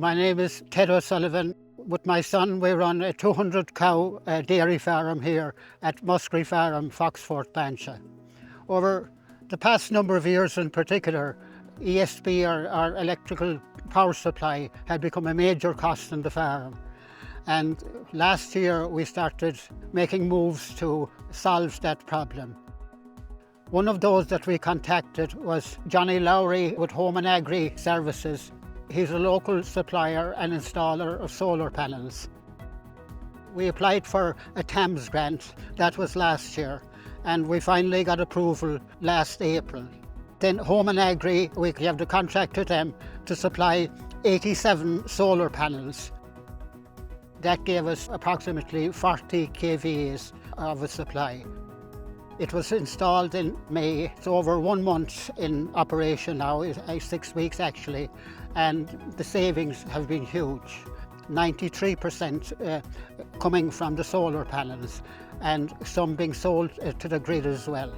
My name is Ted O'Sullivan. With my son, we run a 200-cow dairy farm here at Muskery Farm, Foxfort, Bansha. Over the past number of years in particular, ESB, our electrical power supply, had become a major cost in the farm. And last year we started making moves to solve that problem. One of those that we contacted was Johnny Lowry with Home and Agri Services. He's a local supplier and installer of solar panels. We applied for a TAMs grant, that was last year, and we finally got approval last April. Then Home and Agri, we have the contract with them to supply 87 solar panels. That gave us approximately 40 kVAs of a supply. It was installed in May. It's over 1 month in operation now, 6 weeks actually, and the savings have been huge. 93% coming from the solar panels and some being sold to the grid as well.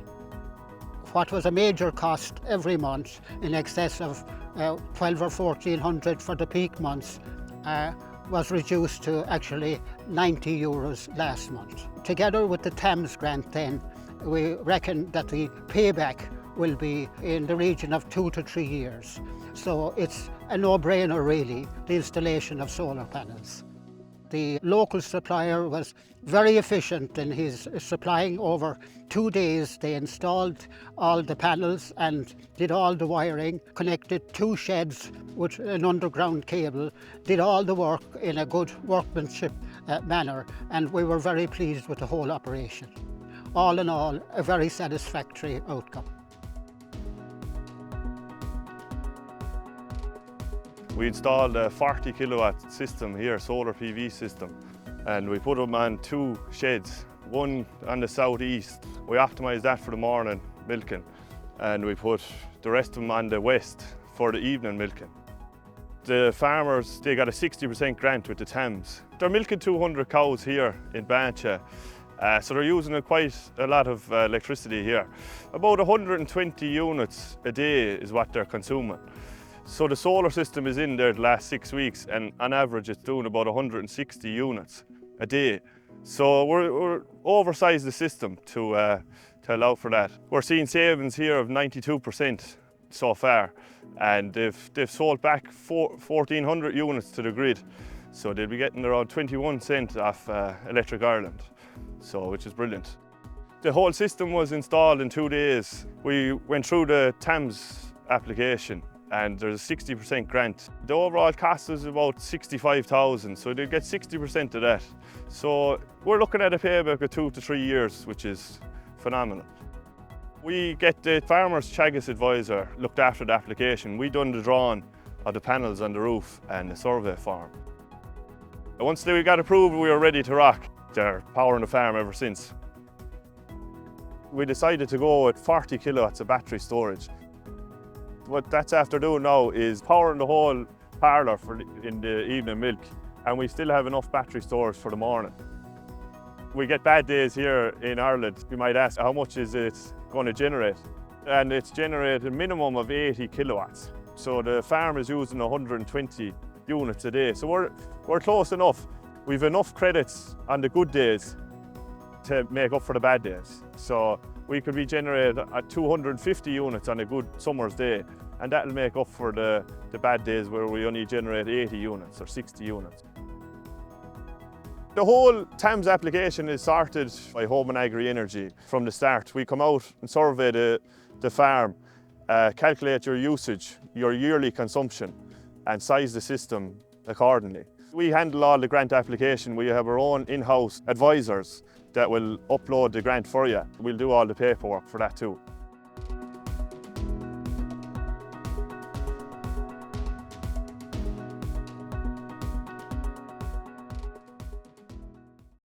What was a major cost every month, in excess of 12 or 1400 for the peak months, was reduced to actually 90 euros last month. Together with the TAMS grant then, we reckon that the payback will be in the region of 2 to 3 years. So it's a no-brainer really, the installation of solar panels. The local supplier was very efficient in his supplying. Over 2 days. They installed all the panels and did all the wiring, connected 2 sheds with an underground cable, did all the work in a good workmanship manner, and we were very pleased with the whole operation. All in all, a very satisfactory outcome. We installed a 40 kilowatt system here, solar PV system, and we put them on 2 sheds, one on the southeast. We optimised that for the morning milking, and we put the rest of them on the west for the evening milking. The farmers, they got a 60% grant with the TAMs. They're milking 200 cows here in Bansha, so they're using quite a lot of electricity here. About 120 units a day is what they're consuming. So the solar system is in there the last 6 weeks, and on average it's doing about 160 units a day. So we're oversized the system to allow for that. We're seeing savings here of 92% so far, and they've sold back 1,400 units to the grid. So they'll be getting around 21 cents off Electric Ireland, so which is brilliant. The whole system was installed in 2 days. We went through the TAMS application, and there's a 60% grant. The overall cost is about 65,000, so they get 60% of that. So we're looking at a payback of 2 to 3 years, which is phenomenal. We get the farmer's Chagas advisor looked after the application. We done the drawing of the panels on the roof and the survey form. Once we got approved, we were ready to rock. They're powering the farm ever since. We decided to go with 40 kilowatts of battery storage. What that's after doing now is powering the whole parlour in the evening milk, and we still have enough battery storage for the morning. We get bad days here in Ireland. You might ask, how much is it going to generate? And it's generated a minimum of 80 kilowatts. So the farm is using 120 units a day. So we're close enough. We've enough credits on the good days to make up for the bad days. So we could be generating at 250 units on a good summer's day, and that'll make up for the bad days where we only generate 80 units or 60 units. The whole TAMS application is sorted by Home and Agri Energy from the start. We come out and survey the farm, calculate your usage, your yearly consumption, and size the system accordingly. We handle all the grant application. We have our own in-house advisors that will upload the grant for you. We'll do all the paperwork for that too.